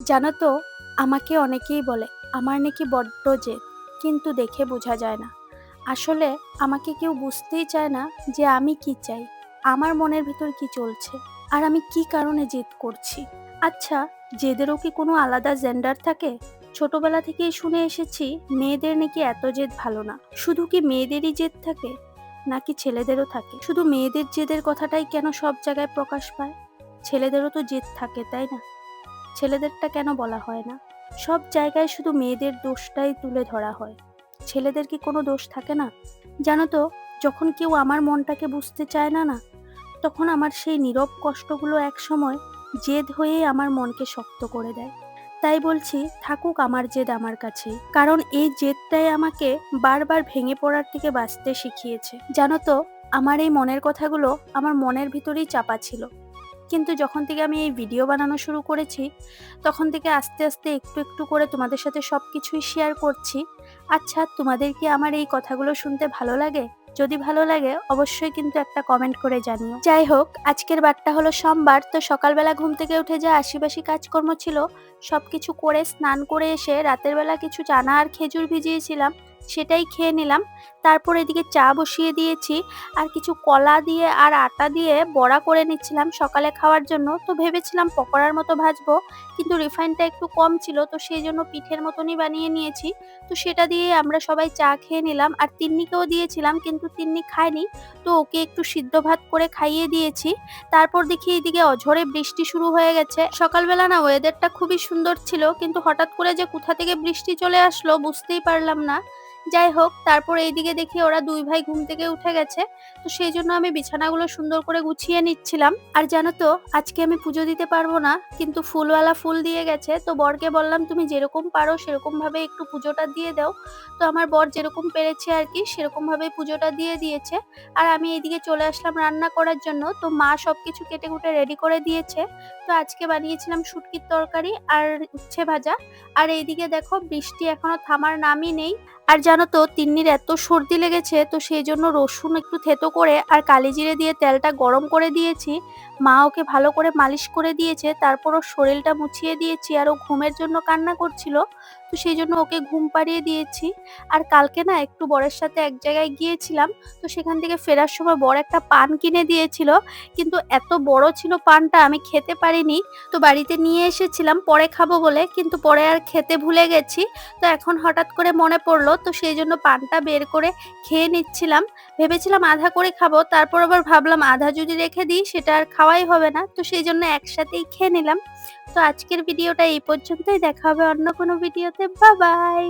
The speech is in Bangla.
জানো তো, আমাকে অনেকেই বলে আমার নাকি বড্ড জেদ, কিন্তু দেখে বোঝা যায় না। আসলে আমাকে কেউ বুঝতেই চায় না যে আমি কি চাই, আমার মনের ভিতর কি চলছে, আর আমি কি কারণে জেদ করছি। আচ্ছা, জেদেরও কি কোনো আলাদা জেন্ডার থাকে? ছোটবেলা থেকেই শুনে এসেছি মেয়েদের নাকি এত জেদ ভালো না। শুধু কি মেয়েদেরই জেদ থাকে, নাকি ছেলেদেরও থাকে? শুধু মেয়েদের জেদের কথাটাই কেন সব জায়গায় প্রকাশ পায়? ছেলেদেরও তো জেদ থাকে, তাই না? ছেলেদেরটা কেন বলা হয় না? সব জায়গায় শুধু মেয়েদের দোষটাই তুলে ধরা হয়। ছেলেদের কি কোনো দোষ থাকে না? জানো তো, যখন কেউ আমার মনটাকে বুঝতে চায় না, তখন আমার সেই নীরব কষ্টগুলো একসময় জেদ হয়ে আমার মনকে শক্ত করে দেয়। তাই বলছি, থাকুক আমার জেদ আমার কাছেই। কারণ এই জেদটাই আমাকে বারবার ভেঙে পড়ার থেকে বাঁচতে শিখিয়েছে। জানো তো, আমার এই মনের কথাগুলো আমার মনের ভিতরেই চাপা ছিল। কিন্তু যখন থেকে আমি এই ভিডিও বানানো শুরু করেছি, তখন থেকে আস্তে আস্তে একটু একটু করে তোমাদের সাথে সবকিছুই শেয়ার করছি। আচ্ছা, তোমাদের কি আমার এই কথাগুলো শুনতে ভালো লাগে? যদি ভালো লাগে অবশ্যই কিন্তু একটা কমেন্ট করে জানিও। যাই হোক, আজকের বারটা হলো সোমবার, তো সকালবেলা ঘুম থেকে উঠে যা আশিবাসি কাজকর্ম ছিল সবকিছু করে স্নান করে এসে রাতের বেলা কিছু চানা আর খেজুর ভিজিয়েছিলাম, সেটাই খেয়ে নিলাম। তারপর এদিকে চা বসিয়ে দিয়েছি, আর কিছু কলা দিয়ে আর আটা দিয়ে বড়া করে নিচ্ছিলাম সকালে খাওয়ার জন্য। তো ভেবেছিলাম পকোড়ার মতো ভাজবো, কিন্তু রিফাইনটা একটু কম ছিল, তো সেই জন্য পিঠের মতনই বানিয়ে নিয়েছি। তো সেটা দিয়ে আমরা সবাই চা খেয়ে নিলাম, আর তিন্নিকেও দিয়েছিলাম, কিন্তু তিন্নি খায়নি। তো ওকে একটু সিদ্ধ ভাত করে খাইয়ে দিয়েছি। তারপর দেখি এইদিকে অঝরে বৃষ্টি শুরু হয়ে গেছে। সকালবেলা না ওয়েদারটা খুবই সুন্দর ছিল, কিন্তু হঠাৎ করে যে কোথা থেকে বৃষ্টি চলে আসলো বুঝতেই পারলাম না। যাই হোক, তারপর এইদিকে দেখি ওরা দুই ভাই ঘুম থেকে উঠে গেছে। তো সেই জন্য আমি বিছানাগুলো সুন্দর করে গুছিয়ে নিচ্ছিলাম। আর জানো তো, আজকে আমি পুজো দিতে পারবো না, কিন্তু ফুলওয়ালা ফুল দিয়ে গেছে। তো বরকে বললাম তুমি যেরকম পারো সেরকম ভাবে একটু পুজোটা দিয়ে দাও। তো আমার বর যেরকম পেরেছে আর কি সেরকম ভাবে পুজোটা দিয়ে দিয়েছে। আর আমি এইদিকে চলে আসলাম রান্না করার জন্য। তো মা সবকিছু কেটে কুটে রেডি করে দিয়েছে। তো আজকে বানিয়েছিলাম শুটকির তরকারি আর উচ্ছে ভাজা। আর এইদিকে দেখো, বৃষ্টি এখনো থামার নামই নেই। আর জানো তো, তিন্নির এত সর্দি লেগেছে, তো সেই জন্য রসুন একটু থেতো করে আর কালিজিরে দিয়ে তেলটা গরম করে দিয়েছি। মা ওকে ভালো করে মালিশ করে দিয়েছে, তারপর ওর শরীরটা মুছিয়ে দিয়েছি। আর ও ঘুমের জন্য কান্না করছিল, তো সেই জন্য ওকে ঘুম পাড়িয়ে দিয়েছি। আর কালকে না একটু বরের সাথে এক জায়গায় গিয়েছিলাম, তো সেখান থেকে ফেরার সময় বর একটা পান কিনে দিয়েছিল, কিন্তু এত বড় ছিল পানটা আমি খেতে পারিনি। তো বাড়িতে নিয়ে এসেছিলাম পরে খাবো বলে, কিন্তু পরে আর খেতে ভুলে গেছি। তো এখন হঠাৎ করে মনে পড়লো, তো সেই জন্য পানটা বের করে খেয়ে নিচ্ছিলাম। ভেবেছিলাম আধা করে খাবো, তারপর আবার ভাবলাম আধা যদি রেখে দিই সেটা আর খাওয়াই হবে না, তো সেই জন্য একসাথেই খেয়ে নিলাম। তো আজকের ভিডিওটা এই পর্যন্তই, দেখা হবে অন্য কোনো ভিডিওতে। Bye bye.